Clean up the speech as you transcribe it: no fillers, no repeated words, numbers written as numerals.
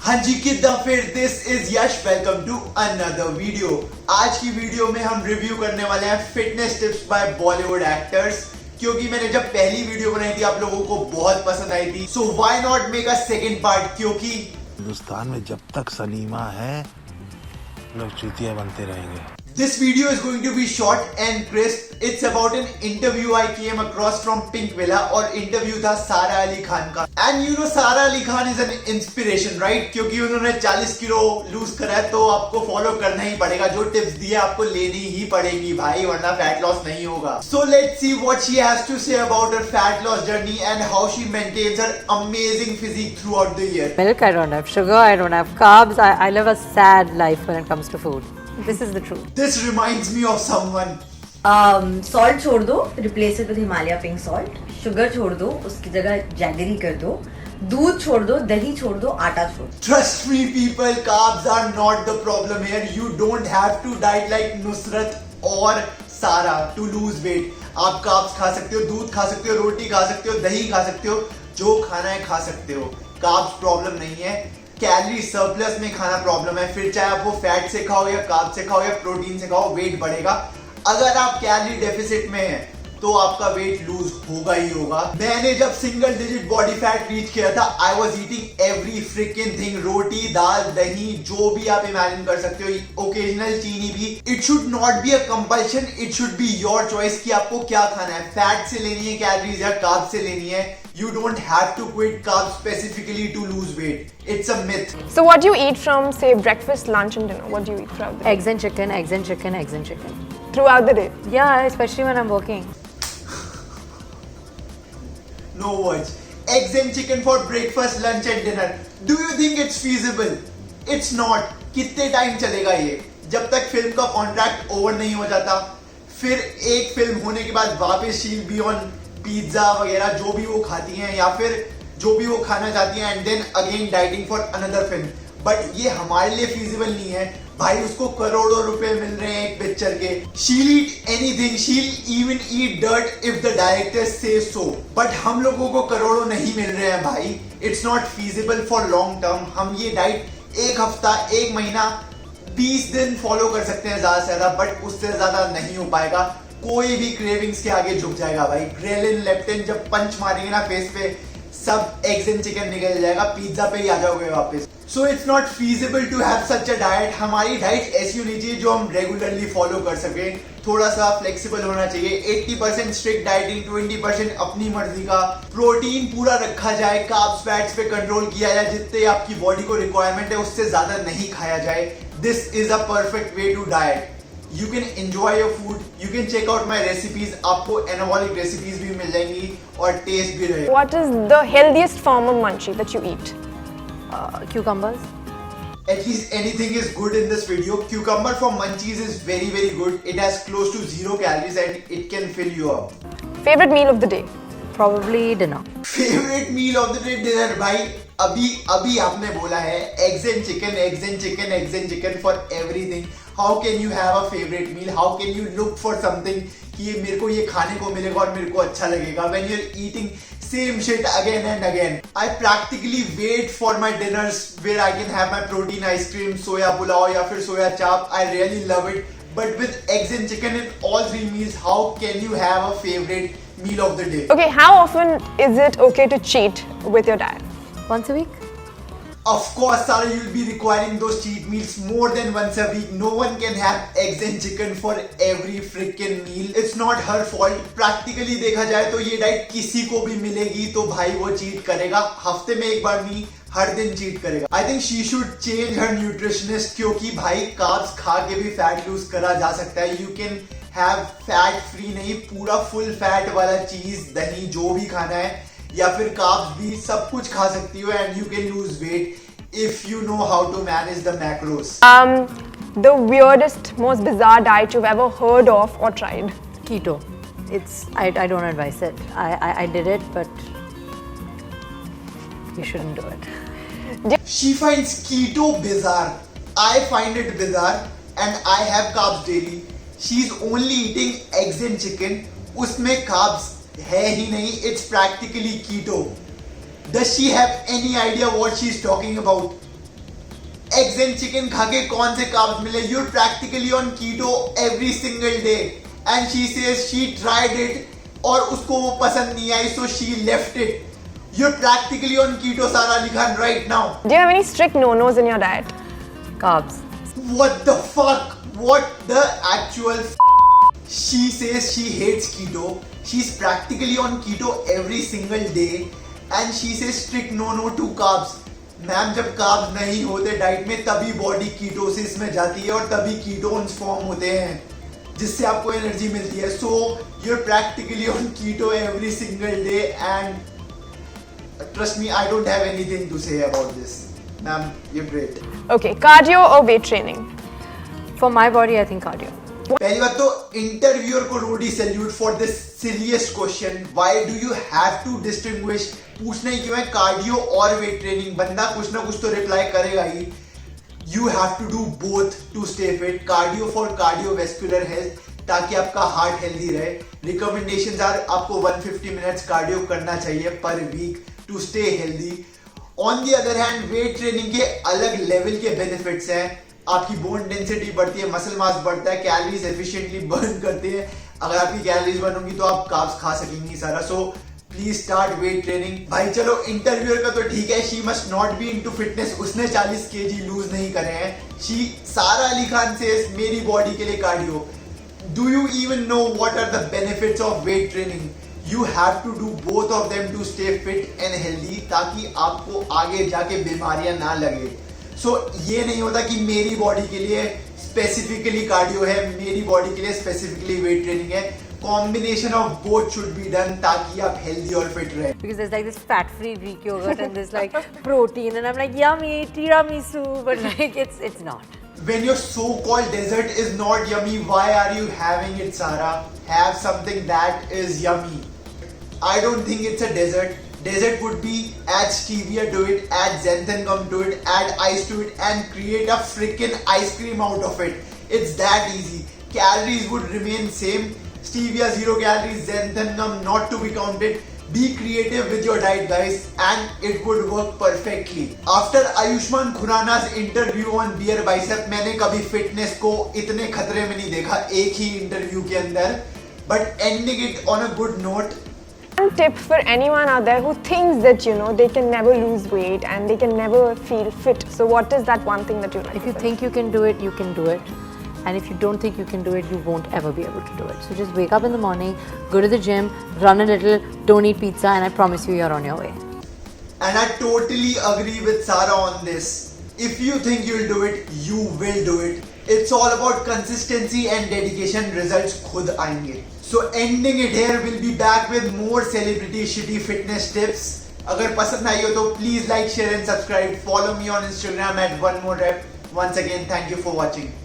हाँ जी कितना फिर this is Yash welcome to another video. आज की वीडियो में हम रिव्यू करने वाले हैं fitness tips by Bollywood actors, क्योंकि मैंने जब पहली वीडियो बनाई थी आप लोगों को बहुत पसंद आई थी, so why not make a second part. क्योंकि हिंदुस्तान में जब तक सलीमा है लोग चूतिया बनते रहेंगे। This video is going to be short and crisp. It's about an interview I came across from Pink Villa और interview था सारा अली खान का। And you know सारा Ali Khan is an inspiration, right? क्योंकि उन्होंने 40 किलो लूज करा है तो आपको फॉलो करना ही पड़ेगा। जो टिप्स दिए आपको लेनी ही पड़ेगी भाई, वरना फैट लॉस नहीं होगा। So let's see what she has to say about her fat loss journey and how she maintains her amazing physique throughout the year. Milk, I don't have sugar, I don't have carbs. I live a sad life when it comes to food. This is the truth. This reminds me of someone. Salt छोड़ दो, replace it with Himalaya pink salt. Sugar छोड़ दो, उसकी जगह jaggery कर दो। दूध छोड़ दो, दही छोड़ दो, आटा छोड़ दो। Trust me people, carbs are not the problem here. You don't have to diet like Nusrat और Sara to lose weight. आप carbs खा सकते हो, दूध खा सकते हो, रोटी खा सकते हो, दही खा सकते हो, जो खाना है खा सकते हो। carbs प्रॉब्लम नहीं है, कैलोरी सरप्लस में खाना प्रॉब्लम है। फिर चाहे आप वो फैट से खाओ या कार्ब से खाओ या प्रोटीन से खाओ, वेट बढ़ेगा। अगर आप कैलोरी डेफिसिट में हैं तो आपका वेट लूज होगा ही होगा। मैंने जब single digit body fat reach किया था, I was eating every freaking thing, रोटी दाल दही जो भी आप इमेजिन कर सकते हो, ओकेजनल चीनी भी। It should not be a compulsion, it should be your choice कि आपको क्या खाना है, फैट से लेनी है कैलोरीज या कार्ब से लेनी है। You don't have to quit carbs specifically to lose weight. It's a myth. So what do you eat from, say, breakfast, lunch and dinner? What do you eat throughout the day? Eggs and chicken, eggs and chicken, eggs and chicken. Throughout the day? Yeah, especially when I'm working. No words. Eggs and chicken for breakfast, lunch and dinner. Do you think it's feasible? It's not. कितने time चलेगा ये? जब तक film का contract over नहीं हो जाता, फिर एक फिल्म होने के बाद वापस शील बी ऑन पिज्जा वगैरह जो भी वो खाती हैं या फिर जो भी वो खाना चाहती हैं, and then again dieting for another film. But ये हमारे लिए फीजिबल नहीं है भाई। उसको करोड़ों रुपए मिल रहे हैं एक पिक्चर के। शील ईट एनीथिंग, शील even eat dirt if the director से सो, बट हम लोगों को करोड़ों नहीं मिल रहे हैं भाई। It's not feasible for long term. हम ये डाइट एक हफ्ता, एक महीना, 20 दिन फॉलो कर सकते हैं ज्यादा से ज्यादा, बट उससे ज्यादा नहीं हो पाएगा। कोई भी क्रेविंग्स के आगे झुक जाएगा भाई। ग्रेलिन लेप्टिन जब पंच मारेंगे ना फेस पे, सब एग्स एंड चिकन निकल जाएगा, पिज्जा पे ही आ जाओगे वापस। So it's not feasible to have such a diet. हमारी डाइट ऐसी होनी चाहिए जो हम रेगुलरली फॉलो कर सके। थोड़ा सा फ्लेक्सिबल होना चाहिए। 80% स्ट्रिक्ट डाइटिंग, 20% अपनी मर्जी का। प्रोटीन पूरा रखा जाए, कार्ब्स फैट्स पे कंट्रोल किया जाए, जितने आपकी बॉडी को रिक्वायरमेंट है उससे ज्यादा नहीं खाया जाए। This is a perfect way to diet. You can enjoy your food. You can check out my recipes. आपको anabolic recipes भी मिल जाएंगी और टेस्ट भी रहेगा। What is the healthiest form of munchie that you eat? Cucumbers. At least anything is good in this video. Cucumber for munchies is very very good. It has close to 0 calories and it can fill you up. Favorite meal of the day? Probably dinner. Favorite meal of the day dinner भाई, अभी आपने बोला है eggs and chicken, eggs and chicken, eggs and chicken for everything. How can you have a favorite meal? How can you look for something कि ये मेरे को ये खाने को मिलेगा और मेरे को अच्छा लगेगा? When you're eating same shit again and again. I practically wait for my dinners where I can have my protein ice cream, soya pulao या फिर soya chap. I really love it. But with eggs and chicken in all 3 meals, how can you have a favorite meal of the day? Okay, how often is it okay to cheat with your diet? Once a week. Of course, Sarah, you'll be requiring those cheat meals more than once a week. No one can have eggs and chicken for every freaking meal. It's not her fault. Practically देखा जाए तो ये diet किसी को भी मिलेगी तो भाई वो चीट करेगा। हफ्ते में एक बार नहीं, हर दिन चीट करेगा। I think she should change her nutritionist, क्योंकि भाई कार्ब्स खा के भी फैट लूज करा जा सकता है। You can have fat free नहीं, पूरा फुल फैट वाला चीज, दही जो भी खाना है या फिर कार्ब्स भी, सब कुछ खा सकती हो and you can lose weight if you know how to manage the macros. The weirdest, most bizarre diet you've ever heard of or tried? Keto. I don't advise it. I did it, but you shouldn't do it. She finds keto bizarre. I find it bizarre and I have carbs daily. She's only eating eggs and chicken. उसमें carbs है ही नहीं. It's practically keto. Does she have any idea what she's talking about? Eggs and chicken खा के कौन से carbs मिले? You're practically on keto every single day. And she says she tried it और उसको वो पसंद नहीं आई, so she left it. You're practically on keto, Sara Ali Khan, right now. Do you have any strict no-nos in your diet? Carbs. What the fuck? What the actual She says she hates keto. She's practically on keto every single day. And she says strict no to carbs. Ma'am, जब carbs नहीं होते diet में तभी body ketosis में जाती है और तभी कीटोन्स फॉर्म होते हैं जिससे आपको एनर्जी मिलती है. So you are practically on keto every single day and trust me, I don't have anything to say about this. Ma'am, you are great. Okay, cardio or weight training? For my body, I think cardio. पहली बात तो interviewer को रोडी salute for this silliest question. Why do you have to distinguish? पूछना ही क्यों है cardio और वेट ट्रेनिंग? बंदा कुछ ना कुछ तो रिप्लाई करेगा ही. You have to do both to stay fit. Cardio for cardiovascular health, ताकि आपका हार्ट हेल्दी रहे. रिकमेंडेशंस आर आपको 150 मिनट्स कार्डियो करना चाहिए per week to stay healthy. On the other hand weight training के अलग लेवल के बेनिफिट्स हैं. आपकी बोन डेंसिटी बढ़ती है, मसल मास बढ़ता है, कैलोरीज एफिशिएंटली बर्न करते हैं. अगर आपकी कैलोरीज बर्न होंगी तो आप कार्ब्स खा सकेंगी Sara. So please start weight training. भाई चलो, इंटरव्यूअर का तो ठीक है, she must not be into fitness. उसने 40 kg लूज नहीं करे हैं. सारा अली खान सेज मेरी बॉडी के लिए cardio. Do you even know what are the benefits of weight training? You have to do both of them to stay fit and healthy, ताकि आपको आगे जाके बीमारियां ना लगे. सो ये नहीं होता कि मेरी बॉडी के लिए स्पेसिफिकली कार्डियो है, मेरी बॉडी के लिए स्पेसिफिकली वेट ट्रेनिंग है. Combination of both should be done ताकि आप हेल्दी और फिट रहे. Because there's like this fat-free Greek yogurt and this like protein, and I'm like, yummy, tiramisu, but like it's not. When your so-called dessert is not yummy, why are you having it, Sara? Have something that is yummy. I don't think it's a dessert. Dessert would be add stevia to it, add xanthan gum to it, add ice to it, and create a freaking ice cream out of it. It's that easy. Calories would remain same. Stevia 0 calories, xanthan gum not to be counted. Be creative with your diet, guys, and it would work perfectly. After Ayushmann Khurrana's interview on Beer Bicep, मैंने कभी fitness को इतने खतरे में नहीं देखा एक ही interview के अंदर. But ending it on a good note. One tip for anyone out there who thinks that they can never lose weight and they can never feel fit. So what is that one thing that you like? If you think you can do it, you can do it. And if you don't think you can do it, you won't ever be able to do it. So just wake up in the morning, go to the gym, run a little, don't eat pizza, and I promise you, you're on your way. And I totally agree with Sara on this. If you think you'll do it, you will do it. It's all about consistency and dedication. Results खुद आएंगे. So ending it here, we'll be back with more celebrity shitty fitness tips. अगर पसंद आई हो तो please like, share and subscribe. Follow me on Instagram at OneMoreRep. Once again, thank you for watching.